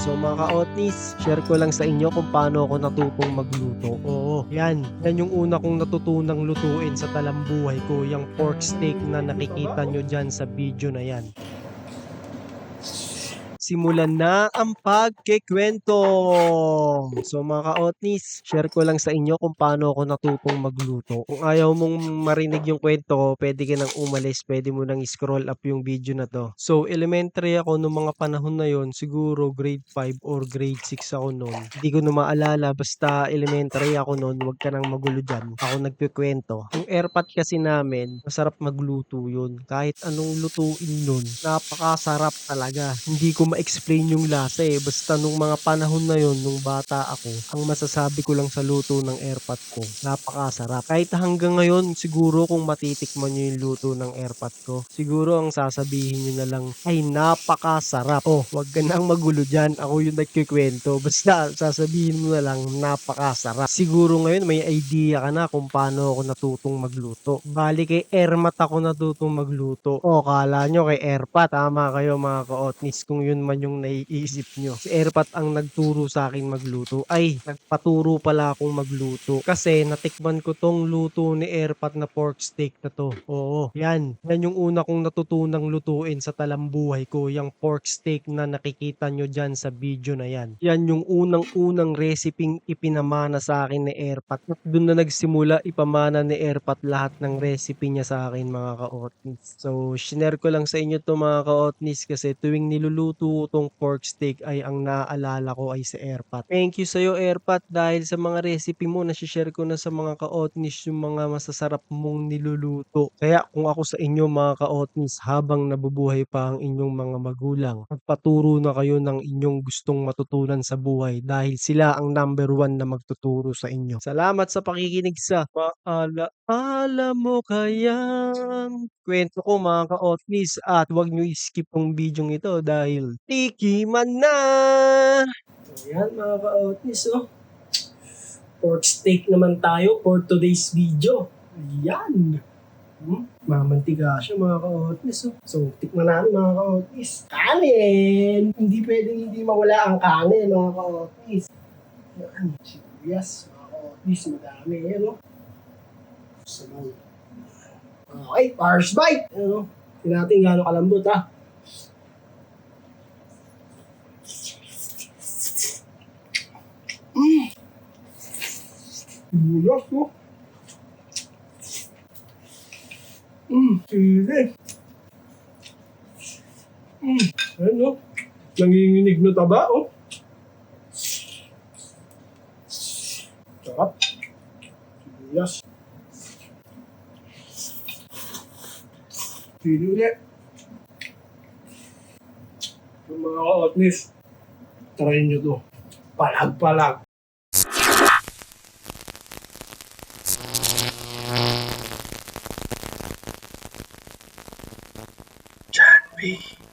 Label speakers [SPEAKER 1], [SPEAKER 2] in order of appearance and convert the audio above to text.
[SPEAKER 1] So mga ka-Otnis, share ko lang sa inyo kung paano ako natutong magluto. Oo, yan yung una kong natutunang lutuin sa talambuhay ko, yung pork steak na nakikita nyo dyan sa video na yan. Simulan na ang pagkikwento! So mga ka-Otnis, share ko lang sa inyo kung paano ako natutong magluto. Kung ayaw mong marinig yung kwento ko, pwede ka nang umalis, pwede mo nang scroll up yung video na to. So elementary ako noong mga panahon na yon, siguro grade 5 or grade 6 ako noon. Hindi ko na maalala, basta elementary ako noon, wag ka nang magulo dyan. Ako nagkikwento. Yung airpot kasi namin, masarap magluto yun. Kahit anong lutuin nun, napakasarap talaga. Hindi ko ma-explain yung lasa eh. Basta nung mga panahon na yon, nung bata ako, ang masasabi ko lang sa luto ng airpot ko, napakasarap. Kahit hanggang ngayon, siguro kung matitikman nyo yung luto ng airpot ko, siguro ang sasabihin nyo na lang, ay napakasarap. Oh, wag ka nang magulo dyan. Ako yung nagkikwento. Basta sasabihin mo na lang, napakasarap. Siguro ngayon may idea ka na kung paano ako natutong magluto. Bali kay Airmat ako natutong magluto. O, kala nyo kay Airpat. Tama kayo mga ka-Otnis kung yun man yung naiisip nyo. Si Airpat ang nagturo sa akin magluto. Ay, nagpaturo pala akong magluto. Kasi natikman ko tong luto ni Airpat na pork steak na to. Oo, yan. Yan yung una kong natutunang lutuin sa talambuhay ko. Yung pork steak na nakikita nyo dyan sa video na yan. Yan yung unang-unang reseping ipinamana sa akin ni Airpat. At doon na nagsimula ipamana ni Airpat lahat ng recipe niya sa akin mga ka-Otnis. So, shinare ko lang sa inyo to mga ka-Otnis kasi tuwing niluluto ko tong pork steak ay ang naaalala ko ay si Airpat. Thank you sa'yo Airpat dahil sa mga recipe mo nasi-share ko na sa mga ka-Otnis yung mga masasarap mong niluluto. Kaya kung ako sa inyo mga ka-Otnis habang nabubuhay pa ang inyong mga magulang, magpaturo na kayo ng inyong gustong matutunan sa buhay dahil sila ang number 1 na magtuturo sa inyo. Salamat sa pakikinig sa Maalaala Mo Kayang kwento ko mga ka-Otnis at huwag nyo i-skip ang video ito dahil tikiman na! Ayan mga ka-Otnis oh. Pork steak naman tayo for today's video. Ayan. Mamantiga siya mga ka-Otnis oh. So, tikman natin mga ka-Otnis. Kanin! Hindi pwedeng hindi mawala ang kanin mga ka-Otnis. Ayan, sibuyas mga ka-Otnis. Madami yan oh. Sabaw. Okay, first bite! Ano? Tingnan natin gano'ng kalambot ha. Sibuyas oh. Sili. Ayan o. Nanginginig na taba o. Sarap. Sibuyas. Sili ulit. Yung mga ka-Otnis, try nyo to. Palag-palag. John B.